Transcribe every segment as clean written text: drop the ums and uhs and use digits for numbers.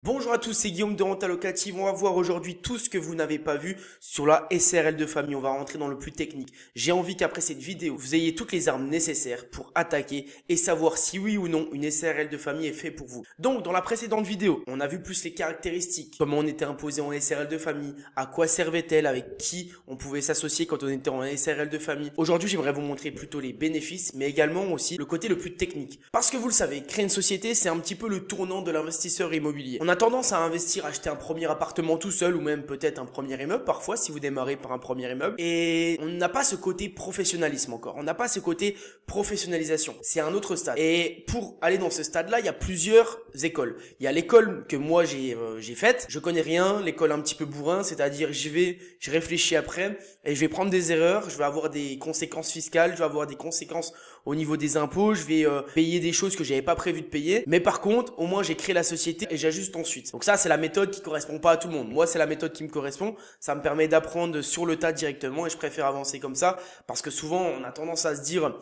Bonjour à tous, c'est Guillaume de Renta Locative. On va voir aujourd'hui tout ce que vous n'avez pas vu sur la SRL de famille. On va rentrer dans le plus technique. J'ai envie qu'après cette vidéo, vous ayez toutes les armes nécessaires pour attaquer et savoir si oui ou non une SRL de famille est faite pour vous. Donc, dans la précédente vidéo, on a vu plus les caractéristiques, comment on était imposé en SRL de famille, à quoi servait-elle, avec qui on pouvait s'associer quand on était en SRL de famille. Aujourd'hui, j'aimerais vous montrer plutôt les bénéfices, mais également aussi le côté le plus technique. Parce que vous le savez, créer une société, c'est un petit peu le tournant de l'investisseur immobilier. On a tendance à investir, acheter un premier appartement tout seul ou même peut-être un premier immeuble parfois si vous démarrez par un premier immeuble et on n'a pas ce côté professionnalisme encore, on n'a pas ce côté professionnalisation, c'est un autre stade. Et pour aller dans ce stade-là, il y a plusieurs écoles. Il y a l'école que moi j'ai faite, je connais rien, l'école un petit peu bourrin, c'est-à-dire je réfléchis après et je vais prendre des erreurs, je vais avoir des conséquences fiscales, je vais avoir des conséquences au niveau des impôts, je vais payer des choses que j'avais pas prévu de payer, mais par contre au moins j'ai créé la société et j'ajuste ensuite. Donc ça c'est la méthode qui correspond pas à tout le monde. Moi c'est la méthode qui me correspond, ça me permet d'apprendre sur le tas directement et je préfère avancer comme ça parce que souvent on a tendance à se dire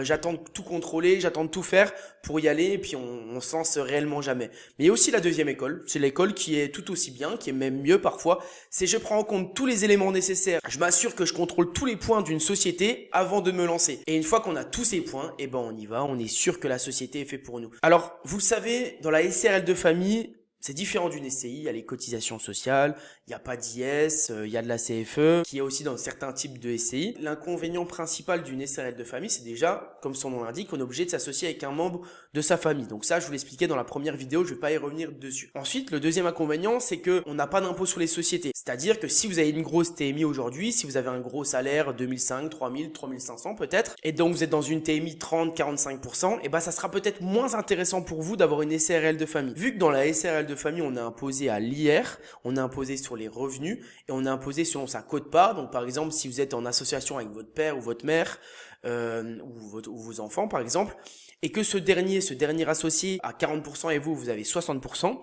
j'attends de tout contrôler, j'attends de tout faire pour y aller et puis on se lance réellement jamais. Mais il y a aussi la deuxième école, c'est l'école qui est tout aussi bien, qui est même mieux parfois, c'est je prends en compte tous les éléments nécessaires, je m'assure que je contrôle tous les points d'une société avant de me lancer. Et une fois qu'on a tous ces points, et ben on y va, on est sûr que la société est faite pour nous. Alors, vous le savez, dans la SRL de famille, c'est différent d'une SCI, il y a les cotisations sociales, il n'y a pas d'IS, il y a de la CFE, qui est aussi dans certains types de SCI. L'inconvénient principal d'une SRL de famille, c'est déjà, comme son nom l'indique, on est obligé de s'associer avec un membre de sa famille. Donc ça, je vous l'expliquais dans la première vidéo, je ne vais pas y revenir dessus. Ensuite, le deuxième inconvénient, c'est qu'on n'a pas d'impôt sur les sociétés. C'est-à-dire que si vous avez une grosse TMI aujourd'hui, si vous avez un gros salaire, 2005, 3000, 3500 peut-être, et donc vous êtes dans une TMI 30-45%, et ben ça sera peut-être moins intéressant pour vous d'avoir une SRL de famille. Vu que dans la SRL de famille, on est imposé à l'IR, on est imposé sur les revenus et on est imposé selon sa quote-part. Donc par exemple, si vous êtes en association avec votre père ou votre mère ou vos enfants par exemple, et que ce dernier associé à 40% et vous avez 60%,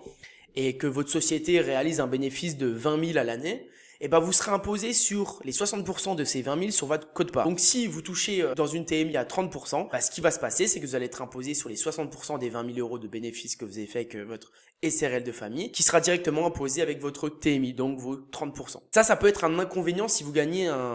et que votre société réalise un bénéfice de 20 000 à l'année, et ben vous serez imposé sur les 60% de ces 20 000 sur votre quote-part. Donc si vous touchez dans une TMI à 30%, ce qui va se passer, c'est que vous allez être imposé sur les 60% des 20 000 euros de bénéfices que vous avez fait avec votre SRL de famille, qui sera directement imposé avec votre TMI, donc vos 30%. Ça peut être un inconvénient si vous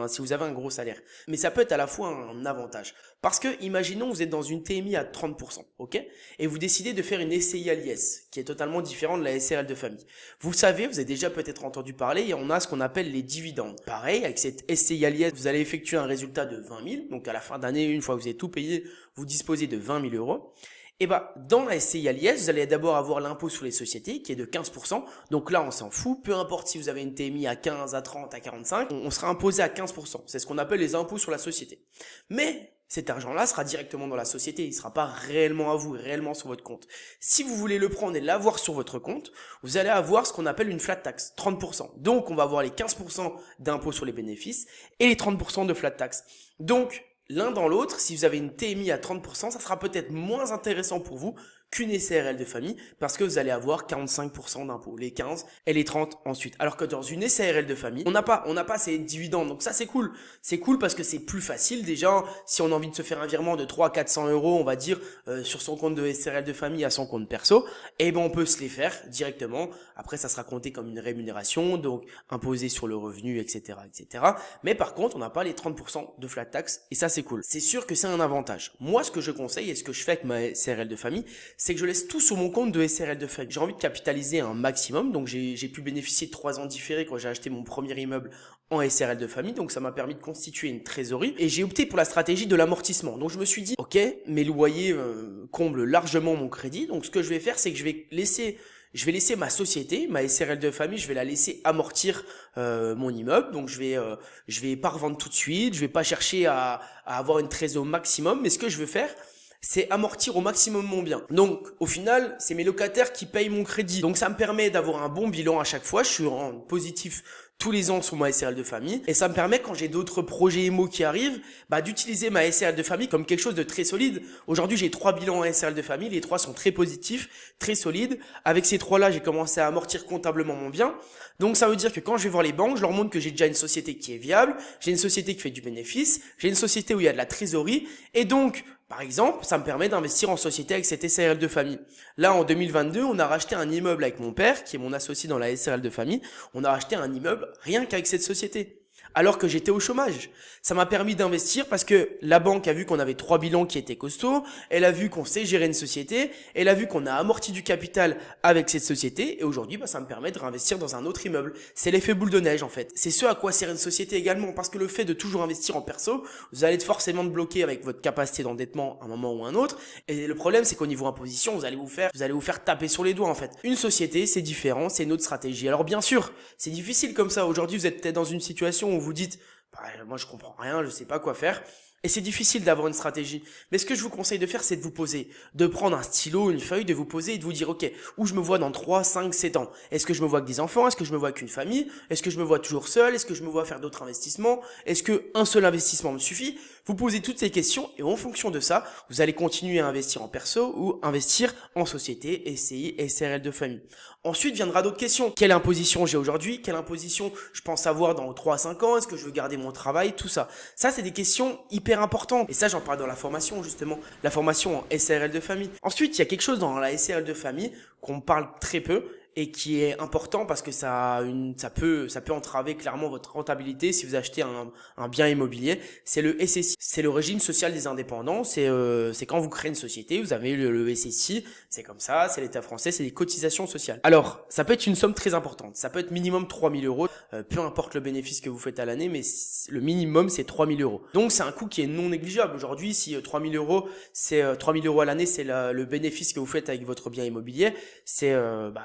si vous avez un gros salaire. Mais ça peut être à la fois un avantage. Parce que, imaginons, vous êtes dans une TMI à 30%, ok? Et vous décidez de faire une SCI à l'IS, qui est totalement différente de la SRL de famille. Vous savez, vous avez déjà peut-être entendu parler, et on a ce qu'on appelle les dividendes. Pareil, avec cette SCI à l'IS, vous allez effectuer un résultat de 20 000. Donc, à la fin d'année, une fois que vous avez tout payé, vous disposez de 20 000 euros. Et dans la SCI à l'IS, vous allez d'abord avoir l'impôt sur les sociétés qui est de 15%. Donc là, on s'en fout. Peu importe si vous avez une TMI à 15, à 30, à 45, on sera imposé à 15%. C'est ce qu'on appelle les impôts sur la société. Mais cet argent-là sera directement dans la société. Il ne sera pas réellement à vous, réellement sur votre compte. Si vous voulez le prendre et l'avoir sur votre compte, vous allez avoir ce qu'on appelle une flat tax, 30%. Donc, on va avoir les 15% d'impôts sur les bénéfices et les 30% de flat tax. Donc, l'un dans l'autre, si vous avez une TMI à 30%, ça sera peut-être moins intéressant pour vous qu'une SRL de famille parce que vous allez avoir 45% d'impôts, les 15 et les 30 ensuite. Alors que dans une SRL de famille, on n'a pas ces dividendes. Donc ça c'est cool. C'est cool parce que c'est plus facile déjà. Si on a envie de se faire un virement de 300-400 euros, on va dire, sur son compte de SRL de famille à son compte perso, et ben on peut se les faire directement. Après ça sera compté comme une rémunération, donc imposé sur le revenu, etc., etc. Mais par contre, on n'a pas les 30% de flat tax et ça c'est cool. C'est sûr que c'est un avantage. Moi, ce que je conseille et ce que je fais avec ma SRL de famille, c'est que je laisse tout sur mon compte de SRL de famille. J'ai envie de capitaliser un maximum, donc j'ai pu bénéficier de 3 ans différés quand j'ai acheté mon premier immeuble en SRL de famille, donc ça m'a permis de constituer une trésorerie et j'ai opté pour la stratégie de l'amortissement. Donc je me suis dit, ok, mes loyers comblent largement mon crédit, donc ce que je vais faire, c'est que je vais laisser ma société, ma SRL de famille, je vais la laisser amortir mon immeuble. Donc je vais pas revendre tout de suite, je vais pas chercher à avoir une trésorerie maximum, mais ce que je veux faire, c'est amortir au maximum mon bien. Donc au final, c'est mes locataires qui payent mon crédit. Donc ça me permet d'avoir un bon bilan à chaque fois. Je suis en positif tous les ans sur ma SRL de famille et ça me permet quand j'ai d'autres projets IMO qui arrivent d'utiliser ma SRL de famille comme quelque chose de très solide. Aujourd'hui j'ai 3 bilans en SRL de famille, les 3 sont très positifs, très solides. Avec ces 3 là j'ai commencé à amortir comptablement mon bien. Donc ça veut dire que quand je vais voir les banques, je leur montre que j'ai déjà une société qui est viable, j'ai une société qui fait du bénéfice, j'ai une société où il y a de la trésorerie et donc Par exemple, ça me permet d'investir en société avec cette SARL de famille. Là, en 2022, on a racheté un immeuble avec mon père, qui est mon associé dans la SARL de famille. On a racheté un immeuble rien qu'avec cette société. Alors que j'étais au chômage. Ça m'a permis d'investir parce que la banque a vu qu'on avait 3 bilans qui étaient costauds, elle a vu qu'on sait gérer une société, elle a vu qu'on a amorti du capital avec cette société, et aujourd'hui, ça me permet de réinvestir dans un autre immeuble. C'est l'effet boule de neige en fait. C'est ce à quoi sert une société également, parce que le fait de toujours investir en perso, vous allez être forcément bloqué avec votre capacité d'endettement à un moment ou un autre, et le problème c'est qu'au niveau imposition, vous allez vous faire taper sur les doigts en fait. Une société, c'est différent, c'est une autre stratégie. Alors bien sûr, c'est difficile comme ça. Aujourd'hui, vous êtes peut-être dans une situation où vous dites bah, moi je comprends rien, je sais pas quoi faire. Et c'est difficile d'avoir une stratégie. Mais ce que je vous conseille de faire, c'est de vous poser, de prendre un stylo, une feuille, de vous poser et de vous dire, ok, où je me vois dans 3, 5, 7 ans? Est-ce que je me vois avec des enfants? Est-ce que je me vois avec une famille? Est-ce que je me vois toujours seul? Est-ce que je me vois faire d'autres investissements? Est-ce que un seul investissement me suffit? Vous posez toutes ces questions et en fonction de ça, vous allez continuer à investir en perso ou investir en société, SCI, SRL de famille. Ensuite viendra d'autres questions. Quelle imposition j'ai aujourd'hui? Quelle imposition je pense avoir dans 3 à 5 ans? Est-ce que je veux garder mon travail? Tout ça. Ça, c'est des questions hyper importantes. Et ça, j'en parle dans la formation, justement. La formation en SRL de famille. Ensuite, il y a quelque chose dans la SRL de famille qu'on parle très peu et qui est important parce que ça peut entraver clairement votre rentabilité si vous achetez un bien immobilier. C'est le SSI, c'est le régime social des indépendants. C'est quand vous créez une société, vous avez le SSI, c'est comme ça, c'est l'État français, c'est des cotisations sociales. Alors, ça peut être une somme très importante, ça peut être minimum 3 000 euros, peu importe le bénéfice que vous faites à l'année, mais le minimum c'est 3 000 euros. Donc c'est un coût qui est non négligeable. Aujourd'hui, si 3 000 euros, c'est 3 000 euros à l'année, c'est le bénéfice que vous faites avec votre bien immobilier, c'est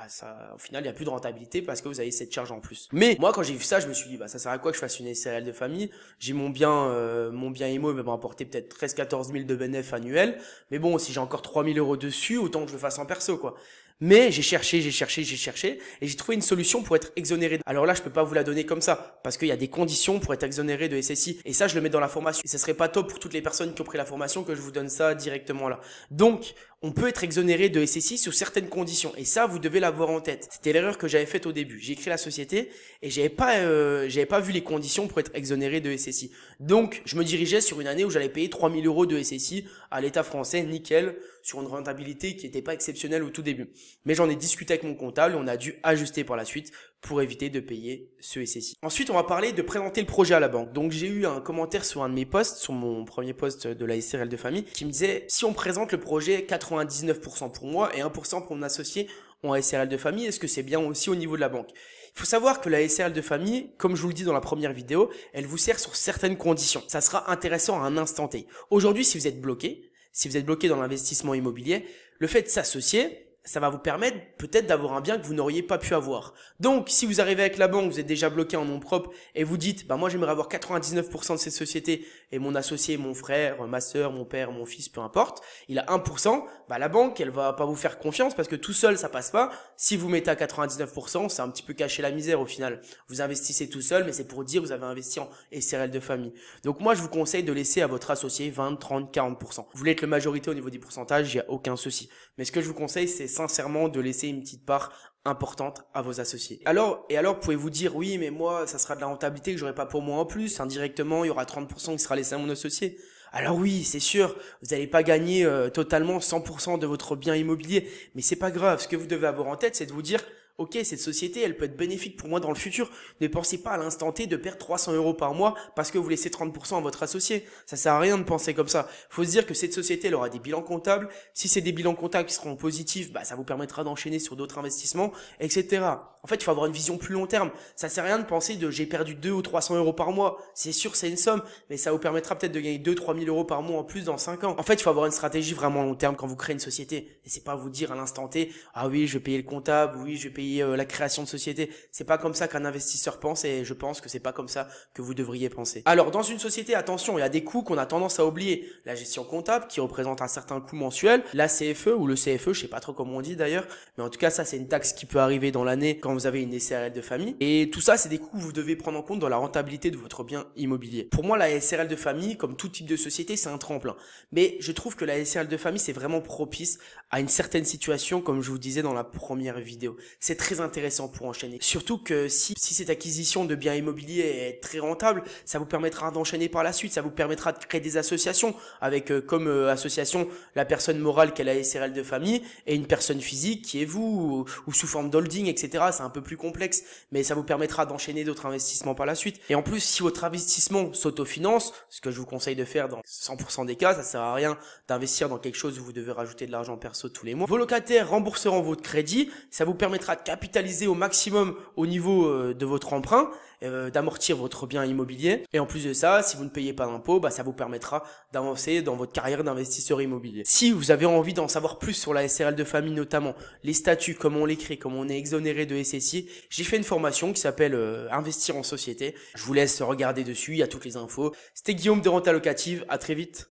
ça. Au final, il n'y a plus de rentabilité parce que vous avez cette charge en plus. Mais moi, quand j'ai vu ça, je me suis dit, ça sert à quoi que je fasse une SRL de famille? J'ai mon bien IMO, il va me rapporter peut-être 13-14 000 de bénéfices annuels. Mais bon, si j'ai encore 3 000 euros dessus, autant que je le fasse en perso, quoi. Mais j'ai cherché et j'ai trouvé une solution pour être exonéré. Alors là, je peux pas vous la donner comme ça parce qu'il y a des conditions pour être exonéré de SSI et ça, je le mets dans la formation. Et ça serait pas top pour toutes les personnes qui ont pris la formation que je vous donne ça directement là. Donc, on peut être exonéré de SSI sous certaines conditions et ça, vous devez l'avoir en tête. C'était l'erreur que j'avais faite au début. J'ai créé la société et j'avais pas vu les conditions pour être exonéré de SSI. Donc, je me dirigeais sur une année où j'allais payer 3 000 euros de SSI à l'État français, nickel, sur une rentabilité qui n'était pas exceptionnelle au tout début. Mais j'en ai discuté avec mon comptable et on a dû ajuster par la suite pour éviter de payer ce SSI. Ensuite, on va parler de présenter le projet à la banque. Donc, j'ai eu un commentaire sur un de mes posts, sur mon premier post de la SRL de famille, qui me disait, si on présente le projet 99% pour moi et 1% pour mon associé en SRL de famille, est-ce que c'est bien aussi au niveau de la banque? Il faut savoir que la SRL de famille, comme je vous le dis dans la première vidéo, elle vous sert sur certaines conditions. Ça sera intéressant à un instant T. Aujourd'hui, si vous êtes bloqué dans l'investissement immobilier, le fait de s'associer, ça va vous permettre peut-être d'avoir un bien que vous n'auriez pas pu avoir. Donc, si vous arrivez avec la banque, vous êtes déjà bloqué en nom propre et vous dites, moi j'aimerais avoir 99% de cette société et mon associé, mon frère, ma soeur, mon père, mon fils, peu importe, il a 1%, la banque, elle va pas vous faire confiance parce que tout seul, ça passe pas. Si vous mettez à 99%, c'est un petit peu cacher la misère au final. Vous investissez tout seul, mais c'est pour dire que vous avez investi en SRL de famille. Donc moi, je vous conseille de laisser à votre associé 20, 30, 40%. Vous voulez être le majorité au niveau des pourcentages, il n'y a aucun souci. Mais ce que je vous conseille, c'est sincèrement de laisser une petite part importante à vos associés. Alors, pouvez-vous dire, oui, mais moi, ça sera de la rentabilité que j'aurai pas pour moi en plus. Indirectement, il y aura 30% qui sera laissé à mon associé. Alors oui, c'est sûr, vous n'allez pas gagner totalement 100% de votre bien immobilier, mais c'est pas grave. Ce que vous devez avoir en tête, c'est de vous dire, ok, cette société, elle peut être bénéfique pour moi dans le futur. Ne pensez pas à l'instant T de perdre 300 euros par mois parce que vous laissez 30% à votre associé. Ça sert à rien de penser comme ça. Faut se dire que cette société, elle aura des bilans comptables. Si c'est des bilans comptables qui seront positifs, ça vous permettra d'enchaîner sur d'autres investissements, etc. En fait, il faut avoir une vision plus long terme. Ça sert à rien de penser de j'ai perdu 2 ou 300 euros par mois. C'est sûr, c'est une somme, mais ça vous permettra peut-être de gagner 2-3 000 euros par mois en plus dans 5 ans. En fait, il faut avoir une stratégie vraiment long terme quand vous créez une société. Et c'est pas vous dire à l'instant T, ah oui, je vais payer le comptable, oui, je vais payer la création de société. C'est pas comme ça qu'un investisseur pense et je pense que c'est pas comme ça que vous devriez penser. Alors, dans une société, attention, il y a des coûts qu'on a tendance à oublier. La gestion comptable qui représente un certain coût mensuel, la CFE ou le CFE, je sais pas trop comment on dit d'ailleurs, mais en tout cas, ça c'est une taxe qui peut arriver dans l'année quand vous avez une SRL de famille. Et tout ça, c'est des coûts que vous devez prendre en compte dans la rentabilité de votre bien immobilier. Pour moi, la SRL de famille, comme tout type de société, c'est un tremplin. Mais je trouve que la SRL de famille, c'est vraiment propice à une certaine situation, comme je vous disais dans la première vidéo. C'est très intéressant pour enchaîner. Surtout que si cette acquisition de biens immobiliers est très rentable, ça vous permettra d'enchaîner par la suite. Ça vous permettra de créer des associations avec comme association la personne morale qu'est la SRL de famille et une personne physique qui est vous ou sous forme d'holding, etc. C'est un peu plus complexe, mais ça vous permettra d'enchaîner d'autres investissements par la suite. Et en plus, si votre investissement s'autofinance, ce que je vous conseille de faire dans 100% des cas, ça sert à rien d'investir dans quelque chose où vous devez rajouter de l'argent perso tous les mois. Vos locataires rembourseront votre crédit, ça vous permettra de capitaliser au maximum au niveau de votre emprunt, d'amortir votre bien immobilier. Et en plus de ça, si vous ne payez pas d'impôts, ça vous permettra d'avancer dans votre carrière d'investisseur immobilier. Si vous avez envie d'en savoir plus sur la SRL de famille, notamment les statuts, comment on les crée, comment on est exonéré de SSI, j'ai fait une formation qui s'appelle Investir en société. Je vous laisse regarder dessus, il y a toutes les infos. C'était Guillaume de Renta Locative, à très vite.